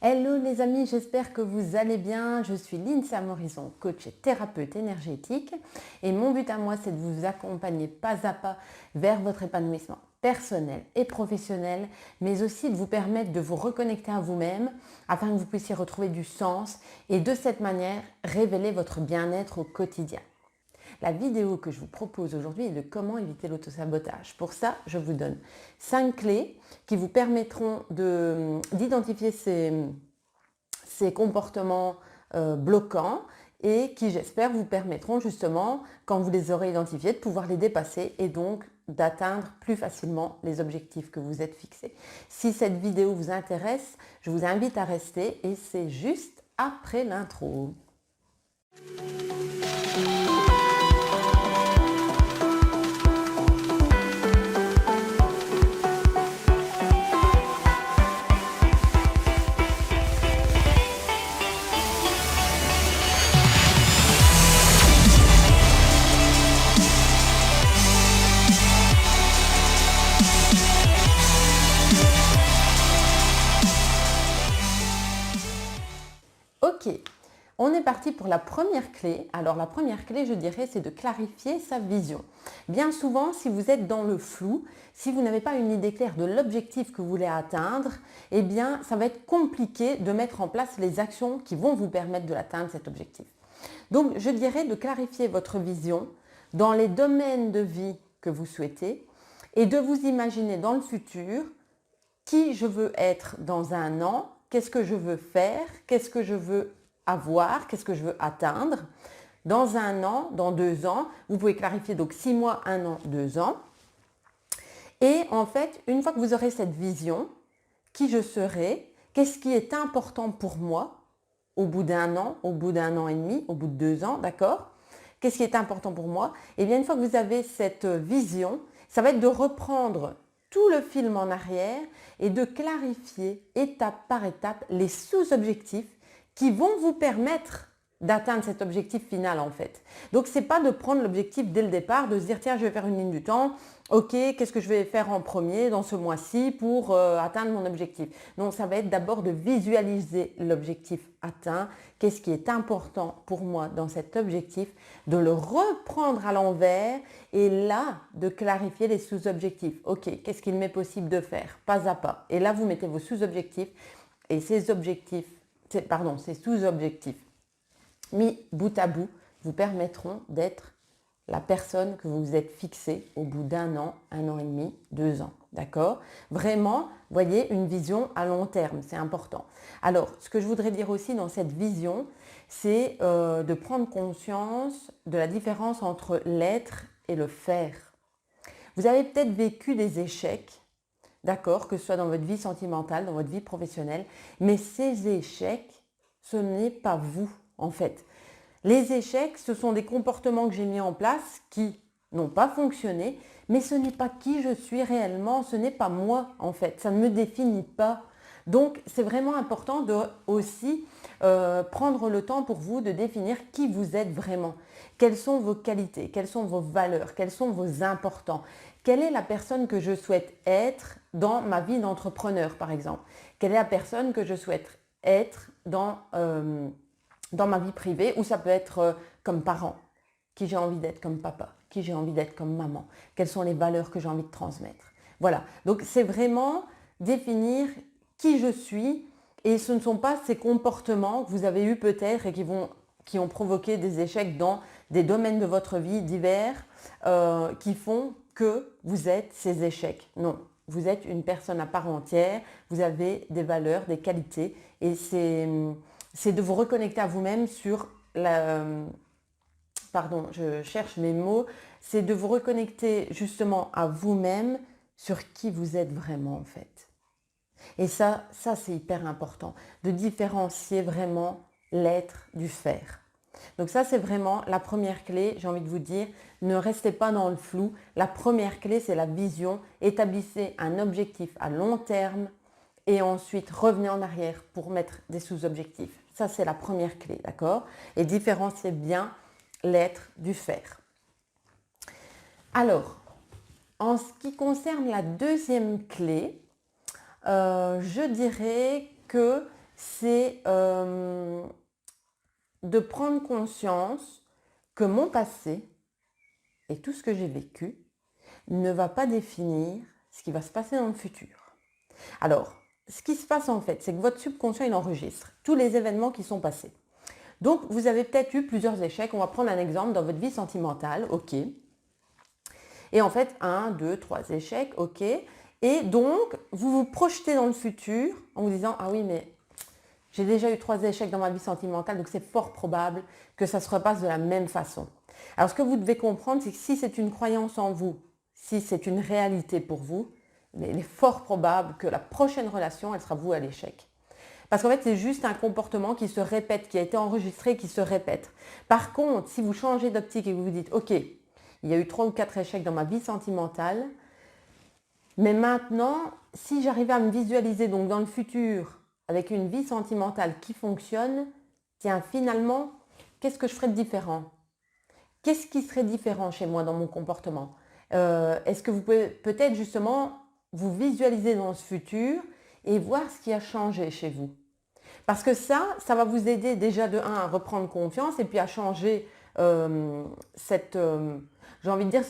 Hello les amis, j'espère que vous allez bien. Je suis Lindsay Morison, coach et thérapeute énergétique. Et mon but à moi, c'est de vous accompagner pas à pas vers votre épanouissement personnel et professionnel, mais aussi de vous permettre de vous reconnecter à vous-même afin que vous puissiez retrouver du sens et de cette manière révéler votre bien-être au quotidien. La vidéo que je vous propose aujourd'hui est de comment éviter l'autosabotage. Pour ça, je vous donne 5 clés qui vous permettront d'identifier ces comportements bloquants et qui, j'espère, vous permettront justement, quand vous les aurez identifiés, de pouvoir les dépasser et donc d'atteindre plus facilement les objectifs que vous êtes fixés. Si cette vidéo vous intéresse, je vous invite à rester et c'est juste après l'intro. Ok, on est parti pour la première clé. Alors la première clé, je dirais, c'est de clarifier sa vision. Bien souvent, si vous êtes dans le flou, si vous n'avez pas une idée claire de l'objectif que vous voulez atteindre, eh bien, ça va être compliqué de mettre en place les actions qui vont vous permettre de l'atteindre, cet objectif. Donc, je dirais de clarifier votre vision dans les domaines de vie que vous souhaitez et de vous imaginer dans le futur qui je veux être dans un an, qu'est-ce que je veux faire, qu'est-ce que je veux avoir, qu'est-ce que je veux atteindre dans un an, dans 2 ans. Vous pouvez clarifier donc 6 mois, 1 an, 2 ans. Et en fait, une fois que vous aurez cette vision, qui je serai, qu'est-ce qui est important pour moi au bout d'1 an, au bout d'1 an et demi, au bout de 2 ans, d'accord? Qu'est-ce qui est important pour moi? Et bien une fois que vous avez cette vision, ça va être de reprendre tout le film en arrière et de clarifier étape par étape les sous-objectifs qui vont vous permettre d'atteindre cet objectif final en fait. Donc ce n'est pas de prendre l'objectif dès le départ, de se dire tiens je vais faire une ligne du temps, ok qu'est-ce que je vais faire en premier dans ce mois-ci pour atteindre mon objectif. Donc ça va être d'abord de visualiser l'objectif atteint, qu'est-ce qui est important pour moi dans cet objectif, de le reprendre à l'envers et là de clarifier les sous-objectifs. Ok, qu'est-ce qu'il m'est possible de faire pas à pas. Et là vous mettez vos sous-objectifs et ces sous-objectifs mis bout à bout, vous permettront d'être la personne que vous vous êtes fixée au bout d'1 an, 1 an et demi, 2 ans. D'accord? Vraiment, voyez, une vision à long terme, c'est important. Alors, ce que je voudrais dire aussi dans cette vision, c'est de prendre conscience de la différence entre l'être et le faire. Vous avez peut-être vécu des échecs, d'accord, que ce soit dans votre vie sentimentale, dans votre vie professionnelle, mais ces échecs, ce n'est pas vous. En fait, les échecs, ce sont des comportements que j'ai mis en place qui n'ont pas fonctionné, mais ce n'est pas qui je suis réellement, ce n'est pas moi en fait, ça ne me définit pas. Donc c'est vraiment important de aussi prendre le temps pour vous de définir qui vous êtes vraiment. Quelles sont vos qualités, quelles sont vos valeurs, quels sont vos importants. Quelle est la personne que je souhaite être dans ma vie d'entrepreneur par exemple. Quelle est la personne que je souhaite être dans ma vie privée, ou ça peut être comme parent, qui j'ai envie d'être comme papa, qui j'ai envie d'être comme maman, quelles sont les valeurs que j'ai envie de transmettre. Voilà, donc c'est vraiment définir qui je suis et ce ne sont pas ces comportements que vous avez eus peut-être et qui ont provoqué des échecs dans des domaines de votre vie divers qui font que vous êtes ces échecs. Non, vous êtes une personne à part entière, vous avez des valeurs, des qualités et c'est de vous reconnecter à vous-même sur pardon, je cherche mes mots, c'est de vous reconnecter justement à vous-même sur qui vous êtes vraiment en fait. Et ça c'est hyper important, de différencier vraiment l'être du faire. Donc ça c'est vraiment la première clé, j'ai envie de vous dire, ne restez pas dans le flou. La première clé c'est la vision, établissez un objectif à long terme et ensuite revenez en arrière pour mettre des sous-objectifs. Ça c'est la première clé, d'accord? Et différenciez bien l'être du faire. Alors, en ce qui concerne la deuxième clé, je dirais que c'est de prendre conscience que mon passé et tout ce que j'ai vécu ne va pas définir ce qui va se passer dans le futur. Alors, ce qui se passe en fait, c'est que votre subconscient, il enregistre tous les événements qui sont passés. Donc, vous avez peut-être eu plusieurs échecs. On va prendre un exemple dans votre vie sentimentale, ok. Et en fait, 1, 2, 3 échecs, ok. Et donc, vous vous projetez dans le futur en vous disant, ah oui, mais j'ai déjà eu 3 échecs dans ma vie sentimentale, donc c'est fort probable que ça se repasse de la même façon. Alors, ce que vous devez comprendre, c'est que si c'est une croyance en vous, si c'est une réalité pour vous, il est fort probable que la prochaine relation, elle sera vouée à l'échec. Parce qu'en fait, c'est juste un comportement qui se répète, qui a été enregistré, qui se répète. Par contre, si vous changez d'optique et que vous vous dites, ok, il y a eu 3 ou 4 échecs dans ma vie sentimentale, mais maintenant, si j'arrivais à me visualiser donc dans le futur avec une vie sentimentale qui fonctionne, tiens, finalement, qu'est-ce que je ferais de différent? Qu'est-ce qui serait différent chez moi dans mon comportement? Est-ce que vous pouvez peut-être justement vous visualiser dans ce futur et voir ce qui a changé chez vous? Parce que ça va vous aider déjà de 1 à reprendre confiance et puis à changer j'ai envie de dire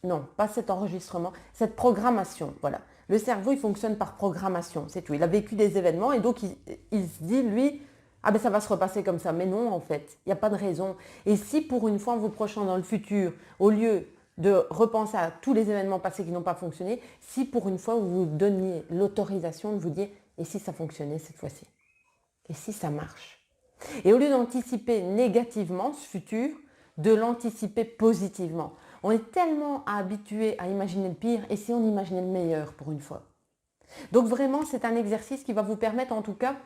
non, pas cet enregistrement, cette programmation. Voilà. Le cerveau, il fonctionne par programmation, c'est tout. Il a vécu des événements et donc il se dit, lui, ah ben ça va se repasser comme ça. Mais non, en fait, il n'y a pas de raison. Et si pour une fois, en vous projetant dans le futur, au lieu de repenser à tous les événements passés qui n'ont pas fonctionné, si pour une fois, vous vous donniez l'autorisation de vous dire, et si ça fonctionnait cette fois-ci? Et si ça marche? Et au lieu d'anticiper négativement ce futur, de l'anticiper positivement. On est tellement habitué à imaginer le pire, et si on imaginait le meilleur pour une fois? Donc vraiment, c'est un exercice qui va vous permettre en tout cas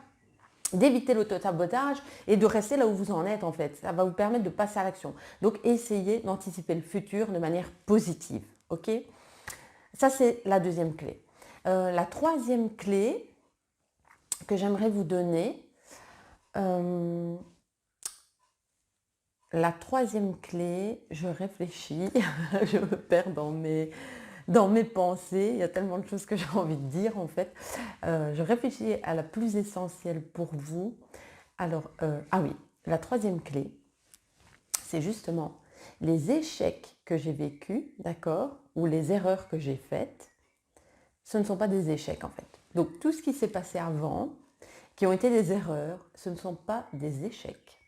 d'éviter l'auto-sabotage et de rester là où vous en êtes en fait. Ça va vous permettre de passer à l'action. Donc essayez d'anticiper le futur de manière positive. Ok? Ça, c'est la deuxième clé. La troisième clé que j'aimerais vous donner, la troisième clé, je réfléchis, je me perds dans mes pensées, il y a tellement de choses que j'ai envie de dire en fait. Je réfléchis à la plus essentielle pour vous. Alors, ah oui, la troisième clé, c'est justement les échecs que j'ai vécus, d'accord, ou les erreurs que j'ai faites, ce ne sont pas des échecs en fait. Donc tout ce qui s'est passé avant, qui ont été des erreurs, ce ne sont pas des échecs,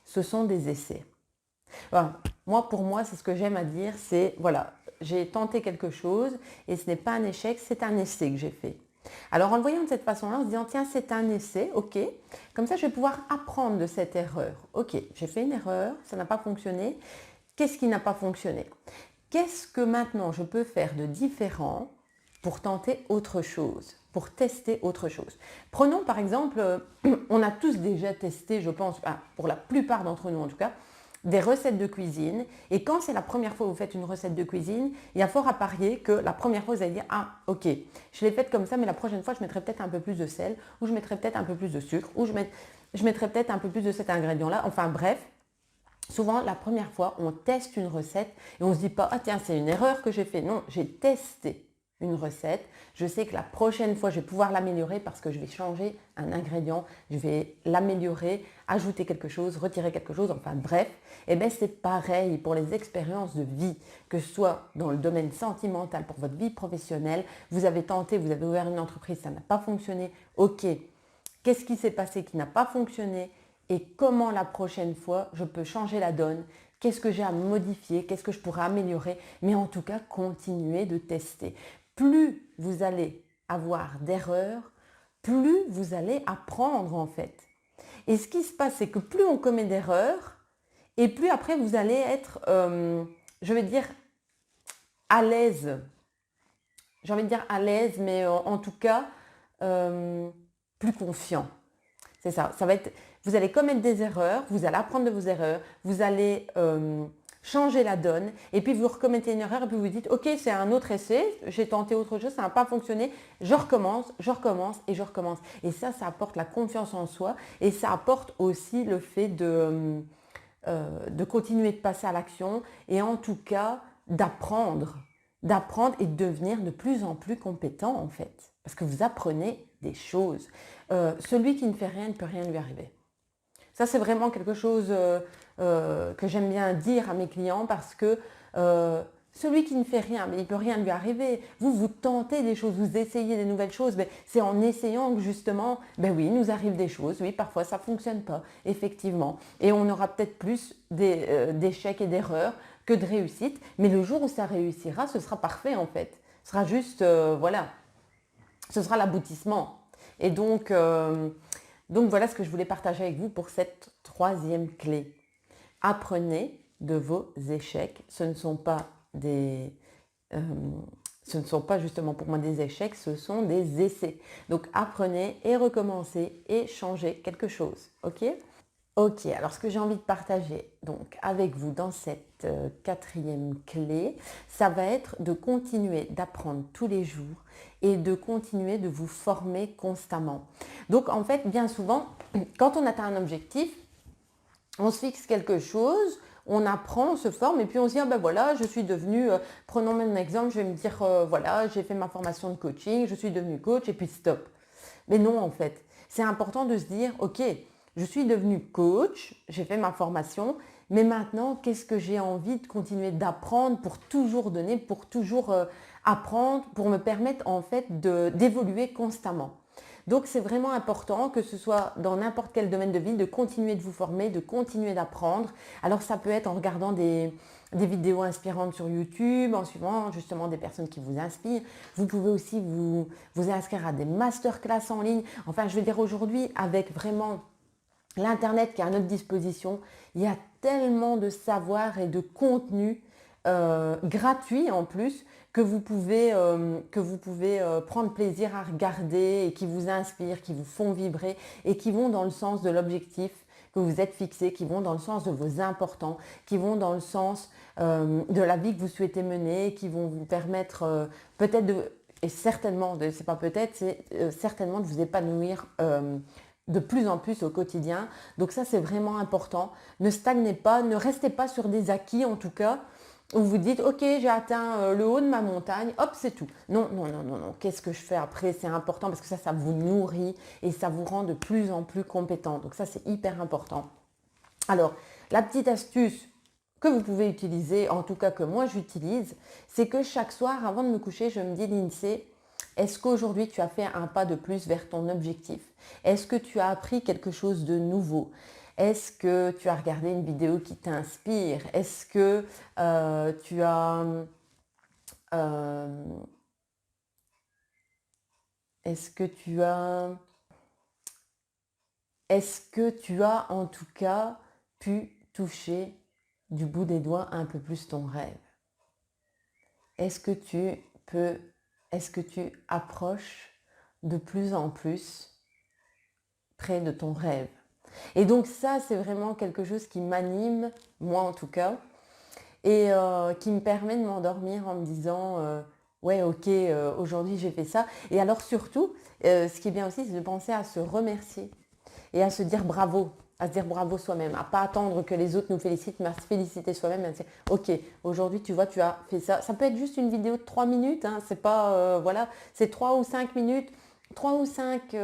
ce sont des essais. Enfin, pour moi, c'est ce que j'aime à dire, c'est voilà, j'ai tenté quelque chose et ce n'est pas un échec, c'est un essai que j'ai fait. Alors en le voyant de cette façon-là, en se disant tiens, c'est un essai, ok, comme ça je vais pouvoir apprendre de cette erreur. Ok, j'ai fait une erreur, ça n'a pas fonctionné, qu'est-ce qui n'a pas fonctionné? Qu'est-ce que maintenant je peux faire de différent pour tenter autre chose, pour tester autre chose? Prenons par exemple, on a tous déjà testé, je pense, pour la plupart d'entre nous en tout cas, des recettes de cuisine, et quand c'est la première fois que vous faites une recette de cuisine, il y a fort à parier que la première fois vous allez dire ah ok, je l'ai faite comme ça, mais la prochaine fois je mettrai peut-être un peu plus de sel, ou je mettrai peut-être un peu plus de sucre, ou je mettrai peut-être un peu plus de cet ingrédient là, enfin bref. Souvent, la première fois, on teste une recette et on ne se dit pas « Ah tiens, c'est une erreur que j'ai fait ». Non, j'ai testé une recette. Je sais que la prochaine fois, je vais pouvoir l'améliorer parce que je vais changer un ingrédient, je vais l'améliorer, ajouter quelque chose, retirer quelque chose, enfin bref. Et bien c'est pareil pour les expériences de vie, que ce soit dans le domaine sentimental, pour votre vie professionnelle. Vous avez tenté, vous avez ouvert une entreprise, ça n'a pas fonctionné. Ok, qu'est-ce qui s'est passé qui n'a pas fonctionné ? Et comment la prochaine fois je peux changer la donne, qu'est-ce que j'ai à modifier, qu'est-ce que je pourrais améliorer, mais en tout cas continuer de tester. Plus vous allez avoir d'erreurs, plus vous allez apprendre en fait. Et ce qui se passe, c'est que plus on commet d'erreurs, et plus après vous allez être, je vais dire, à l'aise. J'ai envie de dire à l'aise, mais en tout cas, plus confiant. C'est ça, ça va être... Vous allez commettre des erreurs, vous allez apprendre de vos erreurs, vous allez changer la donne, et puis vous recommettez une erreur, et puis vous dites, ok, c'est un autre essai, j'ai tenté autre chose, ça n'a pas fonctionné, je recommence, et je recommence. Et ça apporte la confiance en soi, et ça apporte aussi le fait de continuer de passer à l'action, et en tout cas, d'apprendre et de devenir de plus en plus compétent en fait. parce que vous apprenez des choses. Celui qui ne fait rien ne peut rien lui arriver. Ça, c'est vraiment quelque chose que j'aime bien dire à mes clients parce que celui qui ne fait rien, mais il ne peut rien lui arriver. Vous tentez des choses, vous essayez des nouvelles choses. C'est en essayant que justement, oui, il nous arrive des choses. Oui, parfois ça ne fonctionne pas, effectivement. Et on aura peut-être plus d'échecs et d'erreurs que de réussites. Mais le jour où ça réussira, ce sera parfait en fait. Ce sera juste, voilà, ce sera l'aboutissement. Et donc voilà ce que je voulais partager avec vous pour cette troisième clé. Apprenez de vos échecs. Ce ne sont pas justement pour moi des échecs, ce sont des essais. Donc apprenez et recommencez et changez quelque chose. Ok ? Ok, alors ce que j'ai envie de partager donc avec vous dans cette quatrième clé, ça va être de continuer d'apprendre tous les jours et de continuer de vous former constamment. Donc en fait, bien souvent, quand on atteint un objectif, on se fixe quelque chose, on apprend, on se forme et puis on se dit voilà, je suis devenue, prenons même un exemple, je vais me dire voilà, j'ai fait ma formation de coaching, je suis devenue coach et puis stop. Mais non en fait, c'est important de se dire ok, je suis devenue coach, j'ai fait ma formation, mais maintenant qu'est-ce que j'ai envie de continuer d'apprendre pour toujours donner, pour toujours apprendre, pour me permettre en fait d'évoluer constamment. Donc c'est vraiment important que ce soit dans n'importe quel domaine de vie, de continuer de vous former, de continuer d'apprendre. Alors ça peut être en regardant des vidéos inspirantes sur YouTube, en suivant justement des personnes qui vous inspirent. Vous pouvez aussi vous inscrire à des masterclass en ligne. Enfin, je veux dire aujourd'hui, avec vraiment l'Internet qui est à notre disposition, il y a tellement de savoir et de contenu gratuit en plus que vous pouvez prendre plaisir à regarder et qui vous inspirent, qui vous font vibrer et qui vont dans le sens de l'objectif que vous êtes fixé, qui vont dans le sens de vos importants, qui vont dans le sens de la vie que vous souhaitez mener, qui vont vous permettre peut-être et certainement, c'est pas peut-être, c'est certainement de vous épanouir de plus en plus au quotidien. Donc ça, c'est vraiment important. Ne stagnez pas, ne restez pas sur des acquis en tout cas, où vous dites, ok, j'ai atteint le haut de ma montagne, hop, c'est tout. Non, non, non, non, non. Qu'est-ce que je fais après? C'est important parce que ça vous nourrit et ça vous rend de plus en plus compétent. Donc ça, c'est hyper important. Alors, la petite astuce que vous pouvez utiliser, en tout cas que moi j'utilise, c'est que chaque soir, avant de me coucher, je me dis, Lindsay, est-ce qu'aujourd'hui tu as fait un pas de plus vers ton objectif? Est-ce que tu as appris quelque chose de nouveau? Est-ce que tu as regardé une vidéo qui t'inspire? Est-ce que tu as... est-ce que tu as en tout cas pu toucher du bout des doigts un peu plus ton rêve? Est-ce que tu approches de plus en plus près de ton rêve? Et donc ça, c'est vraiment quelque chose qui m'anime, moi en tout cas, et qui me permet de m'endormir en me disant ouais, ok, aujourd'hui j'ai fait ça. Et alors surtout, ce qui est bien aussi, c'est de penser à se remercier et à se dire bravo, à se dire bravo soi-même, à ne pas attendre que les autres nous félicitent, mais à se féliciter soi-même et à se dire ok, aujourd'hui tu vois, tu as fait ça. Ça peut être juste une vidéo de 3 minutes, hein, c'est pas, voilà, c'est 3 ou 5 minutes, 3 ou 5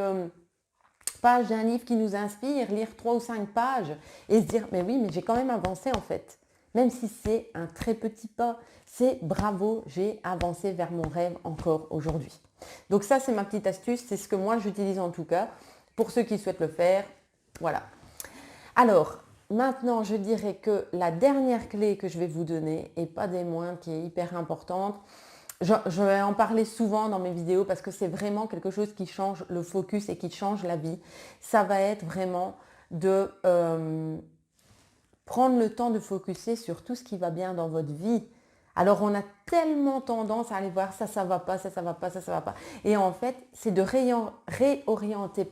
pages d'un livre qui nous inspire, lire 3 ou 5 pages et se dire mais oui, mais j'ai quand même avancé en fait. Même si c'est un très petit pas, c'est bravo, j'ai avancé vers mon rêve encore aujourd'hui. Donc ça, c'est ma petite astuce, c'est ce que moi j'utilise en tout cas. Pour ceux qui souhaitent le faire, voilà. Alors, maintenant, je dirais que la dernière clé que je vais vous donner, et pas des moindres, qui est hyper importante, je vais en parler souvent dans mes vidéos parce que c'est vraiment quelque chose qui change le focus et qui change la vie. Ça va être vraiment de prendre le temps de focuser sur tout ce qui va bien dans votre vie. Alors on a tellement tendance à aller voir ça, ça va pas, ça va pas, ça va pas. Et en fait, c'est de réorienter,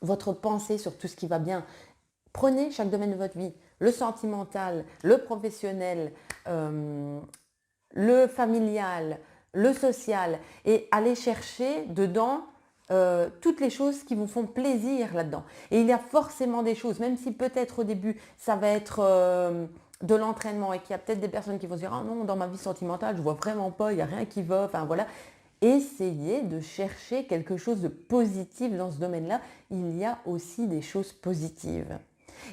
votre pensée sur tout ce qui va bien. Prenez chaque domaine de votre vie, le sentimental, le professionnel, le familial, le social, et allez chercher dedans toutes les choses qui vous font plaisir là-dedans. Et il y a forcément des choses, même si peut-être au début ça va être de l'entraînement et qu'il y a peut-être des personnes qui vont se dire « Ah non, dans ma vie sentimentale, je vois vraiment pas, il n'y a rien qui va. » Enfin voilà. essayez de chercher quelque chose de positif dans ce domaine-là. Il y a aussi des choses positives.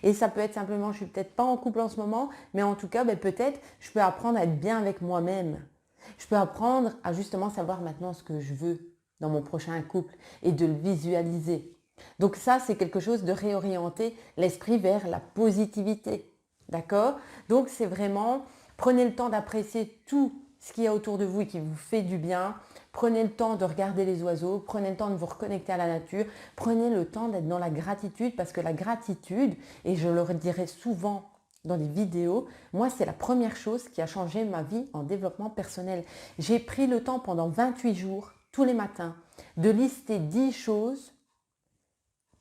Et ça peut être simplement, je ne suis peut-être pas en couple en ce moment, mais en tout cas, peut-être je peux apprendre à être bien avec moi-même. Je peux apprendre à justement savoir maintenant ce que je veux dans mon prochain couple et de le visualiser. Donc ça, c'est quelque chose de réorienter l'esprit vers la positivité. D'accord? Donc c'est vraiment, prenez le temps d'apprécier tout ce qu'il y a autour de vous et qui vous fait du bien. Prenez le temps de regarder les oiseaux, prenez le temps de vous reconnecter à la nature, prenez le temps d'être dans la gratitude parce que la gratitude, et je le redirai souvent dans les vidéos, moi c'est la première chose qui a changé ma vie en développement personnel. J'ai pris le temps pendant 28 jours, tous les matins, de lister 10 choses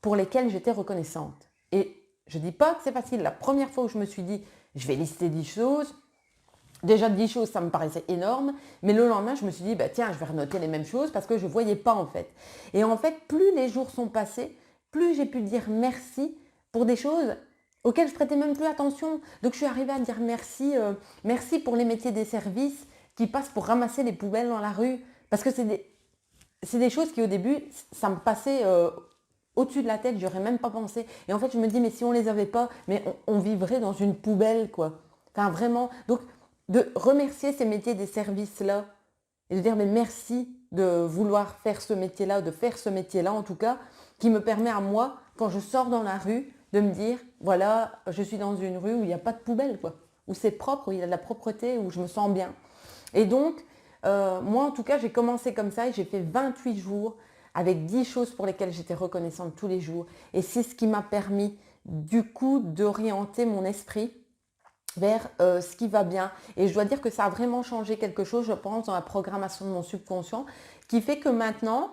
pour lesquelles j'étais reconnaissante. Et je ne dis pas que c'est facile. La première fois où je me suis dit, je vais lister 10 choses, déjà 10 choses, ça me paraissait énorme, mais le lendemain, je me suis dit, tiens, je vais renoter les mêmes choses parce que je ne voyais pas en fait. Et en fait, plus les jours sont passés, plus j'ai pu dire merci pour des choses auxquelles je prêtais même plus attention. Donc je suis arrivée à dire merci, merci pour les métiers des services qui passent pour ramasser les poubelles dans la rue. Parce que c'est des choses qui au début, ça me passait au-dessus de la tête, j'aurais même pas pensé. Et en fait, je me dis, mais si on les avait pas, mais on vivrait dans une poubelle, quoi. Enfin, vraiment. Donc, de remercier ces métiers des services-là et de dire, mais merci de vouloir faire ce métier-là, de faire ce métier-là, en tout cas, qui me permet à moi, quand je sors dans la rue, de me dire, voilà, je suis dans une rue où il n'y a pas de poubelle, quoi. Où c'est propre, où il y a de la propreté, où je me sens bien. Et donc, moi, en tout cas, j'ai commencé comme ça et j'ai fait 28 jours avec 10 choses pour lesquelles j'étais reconnaissante tous les jours. Et c'est ce qui m'a permis, du coup, d'orienter mon esprit vers ce qui va bien. Et je dois dire que ça a vraiment changé quelque chose, je pense, dans la programmation de mon subconscient, qui fait que maintenant,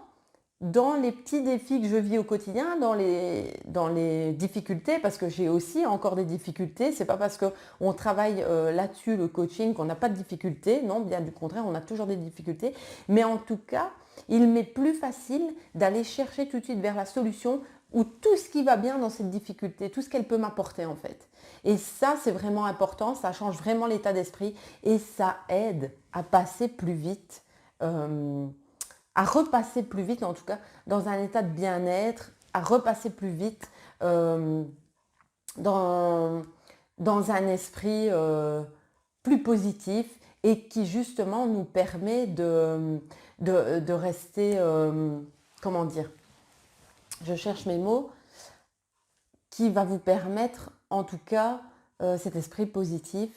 dans les petits défis que je vis au quotidien, dans les difficultés, parce que j'ai aussi encore des difficultés, c'est pas parce qu'on travaille là-dessus, le coaching, qu'on n'a pas de difficultés, non, bien du contraire, on a toujours des difficultés, mais en tout cas, il m'est plus facile d'aller chercher tout de suite vers la solution ou tout ce qui va bien dans cette difficulté, tout ce qu'elle peut m'apporter en fait. Et ça, c'est vraiment important, ça change vraiment l'état d'esprit et ça aide à passer plus vite, à repasser plus vite en tout cas, dans un état de bien-être, à repasser plus vite dans un esprit plus positif et qui justement nous permet de rester, comment dire, je cherche mes mots, qui va vous permettre en tout cas cet esprit positif,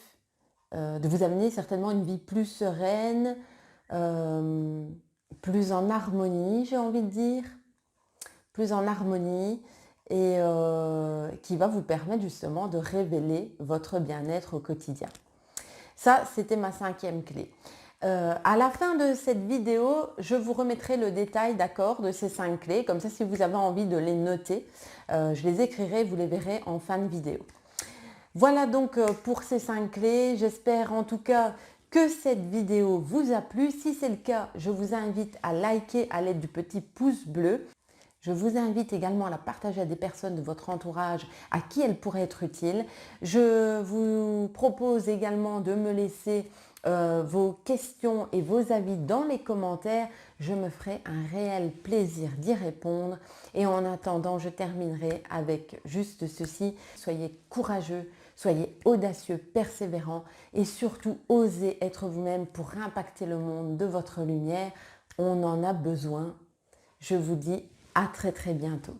de vous amener certainement une vie plus sereine, plus en harmonie, j'ai envie de dire, plus en harmonie et qui va vous permettre justement de révéler votre bien-être au quotidien. Ça, c'était ma 5e clé. À la fin de cette vidéo, je vous remettrai le détail d'accord de ces 5 clés. Comme ça, si vous avez envie de les noter, je les écrirai, vous les verrez en fin de vidéo. Voilà donc pour ces 5 clés. J'espère en tout cas que cette vidéo vous a plu. Si c'est le cas, je vous invite à liker à l'aide du petit pouce bleu. Je vous invite également à la partager à des personnes de votre entourage à qui elle pourrait être utile. Je vous propose également de me laisser vos questions et vos avis dans les commentaires. Je me ferai un réel plaisir d'y répondre. Et en attendant, je terminerai avec juste ceci. Soyez courageux, soyez audacieux, persévérants et surtout osez être vous-même pour impacter le monde de votre lumière. On en a besoin. Je vous dis à très très bientôt.